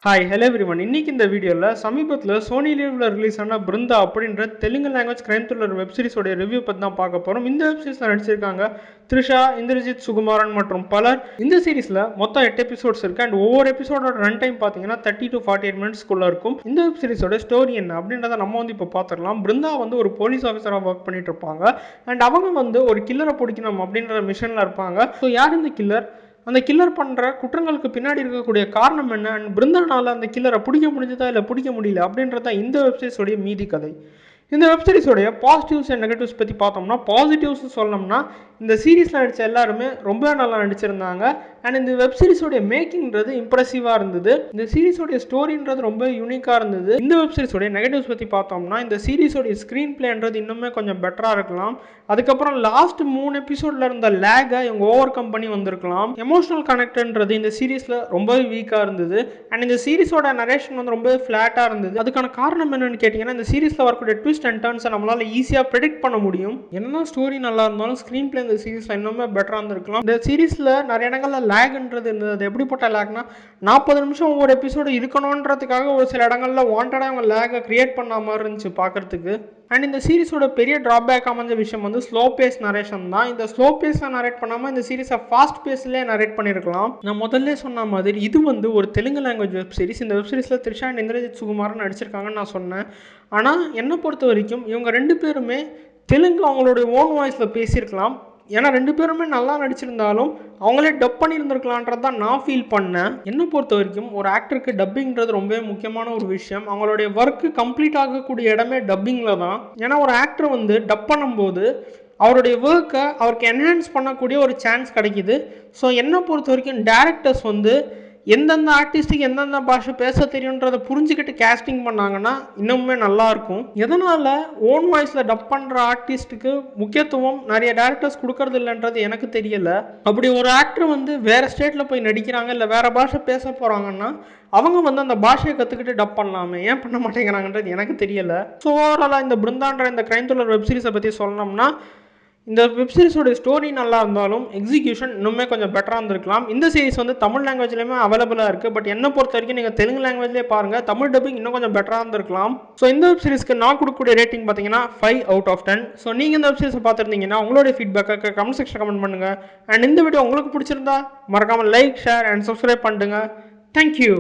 Hi hello everyone. இன்னைக்கு இந்த வீடியோவில் சமீபத்தில் சோனி லீவில் ரிலீஸ் ஆன பிருந்தா அப்படின்ற தெலுங்கு லாங்குவேஜ் கிரைம் த்ரில்லர் வெப்சீரிஸோடைய ரிவ்யூ பற்றி தான் பார்க்க போகிறோம். இந்த வெப்சீரிஸில் நடிச்சிருக்காங்க த்ரிஷா, இந்திரஜித், சுகுமாரன் மற்றும் பலர். இந்த சீரிஸில் மொத்தம் 8 எபிசோட்ஸ் இருக்குது அண்ட் ஒவ்வொரு எபிசோடோட ரன் டைம் பார்த்தீங்கன்னா 30 to 48 மினிட்ஸ்க்குள்ளே இருக்கும். இந்த வெப்சீரிஸோட ஸ்டோரி என்ன அப்படின்றத நம்ம இப்போ பார்த்துடலாம். பிருந்தா ஒரு போலீஸ் ஆஃபீஸராக ஒர்க் பண்ணிட்டு இருப்பாங்க அண்ட் அவங்க ஒரு கில்லரை பிடிக்கணும் அப்படின்ற மிஷனில் இருப்பாங்க. ஸோ யார் இந்த கில்லர், அந்த கில்லர் பண்ணுற குற்றங்களுக்கு பின்னாடி இருக்கக்கூடிய காரணம் என்ன, அண்ட் பிருந்தானால அந்த கில்லரை பிடிக்க முடிஞ்சதா இல்லை பிடிக்க முடியல அப்படின்றத இந்த வெப்சீரிஸோடைய மீதி கதை. இந்த வெப்சீரிஸோடைய பாசிட்டிவ்ஸ் அண்ட் நெகட்டிவ்ஸ் பற்றி பார்த்தோம்னா, பாசிட்டிவ்ஸ் சொல்லணும்னா இந்த சீரீஸில் நடித்த எல்லாருமே ரொம்ப நல்லா நடிச்சிருந்தாங்க அண்ட் இந்த வெப்சீரிஸோடைய மேக்கிங்கிறது இம்ப்ரெசிவாக இருந்தது. இந்த சீரீஸோடைய ஸ்டோரின்றது ரொம்ப யூனிக்காக இருந்தது. இந்த வெப்சீரிஸோடைய நெகட்டிவ்ஸ் பற்றி பார்த்தோம்னா, இந்த சீரீஸோடைய ஸ்க்ரீன் பிளேன்றது இன்னுமே கொஞ்சம் பெட்டராக இருக்கலாம். அதுக்கப்புறம் லாஸ்ட் 3 எபிசோடில் இருந்த லேகை இவங்க ஓவர் கம் பண்ணி வந்திருக்கலாம். எமோஷனல் கனெக்ட்ன்றது இந்த சீரீஸில் ரொம்பவே வீக்காக இருந்தது அண்ட் இந்த சீரீஸோட நரேஷன் ரொம்ப ஃப்ளாட்டாக இருந்தது. அதுக்கான காரணம் என்னன்னு கேட்டிங்கன்னா, இந்த சீரீஸில் வரக்கூடிய ட்விஸ்ட் அண்ட் டர்ன்ஸை நம்மளால் ஈஸியாக ப்ரெடிக்ட் பண்ண முடியும். என்ன ஸ்டோரி நல்லா இருந்தாலும் ஸ்க்ரீன் பிளே இந்த சீரீஸில் இன்னுமே பெட்டராக இருந்திருக்கலாம். இந்த சீரீஸில் நிறைய இடங்களில் லேக்ன்றது இருந்தது. அது எப்படிப்பட்ட லேக்னா, 40 நிமிஷம் ஒவ்வொரு எபிசோடு இருக்கணுன்றதுக்காக ஒரு சில இடங்களில் வாண்டடாக அவங்க லேகை கிரியேட் பண்ண மாதிரி இருந்துச்சு பார்க்குறதுக்கு. அண்ட் இந்த சீரிஸோட பெரிய ட்ராபேக் அமைஞ்ச விஷயம் ஸ்லோ பேஸ் நரேஷன் தான். இந்த ஸ்லோ பேஸில் நரேட் பண்ணாமல் இந்த சீரிஸை ஃபாஸ்ட் பேஸ்லேயே நரேட் பண்ணியிருக்கலாம். நான் முதல்ல சொன்ன மாதிரி இது ஒரு தெலுங்கு லாங்குவேஜ் வெப் சீரிஸ். இந்த வெப் சீரிஸில் த்ரிஷா அண்ட் இந்திரஜித், சுகுமாரன் நடிச்சிருக்காங்கன்னு நான் சொன்னேன். ஆனால் என்னை பொறுத்த வரைக்கும் இவங்க 2 பேருமே தெலுங்கு அவங்களுடைய ஓன் வாய்ஸில் பேசியிருக்கலாம். ஏன்னா 2 பேருமே நல்லா நடிச்சிருந்தாலும் அவங்களே டப் பண்ணியிருந்திருக்கலான்றது தான் நான் ஃபீல் பண்ணேன். என்னை பொறுத்த வரைக்கும் ஒரு ஆக்டருக்கு டப்பிங்கிறது ரொம்ப முக்கியமான ஒரு விஷயம். அவங்களுடைய ஒர்க்கு கம்ப்ளீட் ஆகக்கூடிய இடமே டப்பிங்கில் தான். ஏன்னா ஒரு ஆக்டர் டப் பண்ணும்போது அவருடைய ஒர்க்கை அவருக்கு என்ஹான்ஸ் பண்ணக்கூடிய ஒரு சான்ஸ் கிடைக்கிது. ஸோ என்னை பொறுத்த வரைக்கும் டேரக்டர்ஸ் எந்தெந்த ஆர்டிஸ்ட்டுக்கு எந்தெந்த பாஷை பேச தெரியுன்றதை புரிஞ்சுக்கிட்டு கேஸ்டிங் பண்ணாங்கன்னா இன்னுமே நல்லாயிருக்கும். எதனால் ஓன் வாய்ஸில் டப் பண்ணுற ஆர்டிஸ்ட்டுக்கு முக்கியத்துவம் நிறைய டேரக்டர்ஸ் கொடுக்கறது இல்லைன்றது எனக்கு தெரியலை. அப்படி ஒரு ஆக்டர் வேறு ஸ்டேட்டில் போய் நடிக்கிறாங்க இல்லை வேறு பாஷை பேச போகிறாங்கன்னா அவங்க அந்த பாஷையை கற்றுக்கிட்டு டப் பண்ணலாமே, ஏன் பண்ண மாட்டேங்கிறாங்கன்றது எனக்கு தெரியலை. ஸோ ஓவராலாக இந்த பிருந்தான்ற இந்த கிரைம் த்ரில்லர் வெப்சீரிஸை பற்றி சொல்லணும்னா, இந்த வெப்சீரிஸோட ஸ்டோரி நல்லா இருந்தாலும் எக்ஸிக்யூஷன் இன்னுமே கொஞ்சம் பெட்டராக இருந்திருக்கலாம். இந்த சீரிஸ் தமிழ் லாங்குவேஜ்லேயுமே அவைலபிளாக இருக்குது. பட் என்ன பொறுத்த வரைக்கும் நீங்கள் தெலுங்கு லாங்குவேஜ்லேயே பாருங்கள், தமிழ் டப்பிங் இன்னும் கொஞ்சம் பெட்டராக இருந்திருக்கலாம். ஸோ இந்த வெப் சீரிஸ்க்கு நான் கொடுக்கக்கூடிய ரேட்டிங் பார்த்தீங்கன்னா 5 out of 10. ஸோ நீங்கள் இந்த வெப் சீரிஸை பார்த்துருந்தீங்கன்னா உங்களுடைய ஃபீட்பேக்கை கமெண்ட் செக்ஷன் கமெண்ட் பண்ணுங்கள். அண்ட் இந்த வீடியோ உங்களுக்கு பிடிச்சிருந்தா மறக்காமல் லைக், ஷேர் அண்ட் சப்ஸ்கிரைப் பண்ணுங்க. தேங்க்யூ.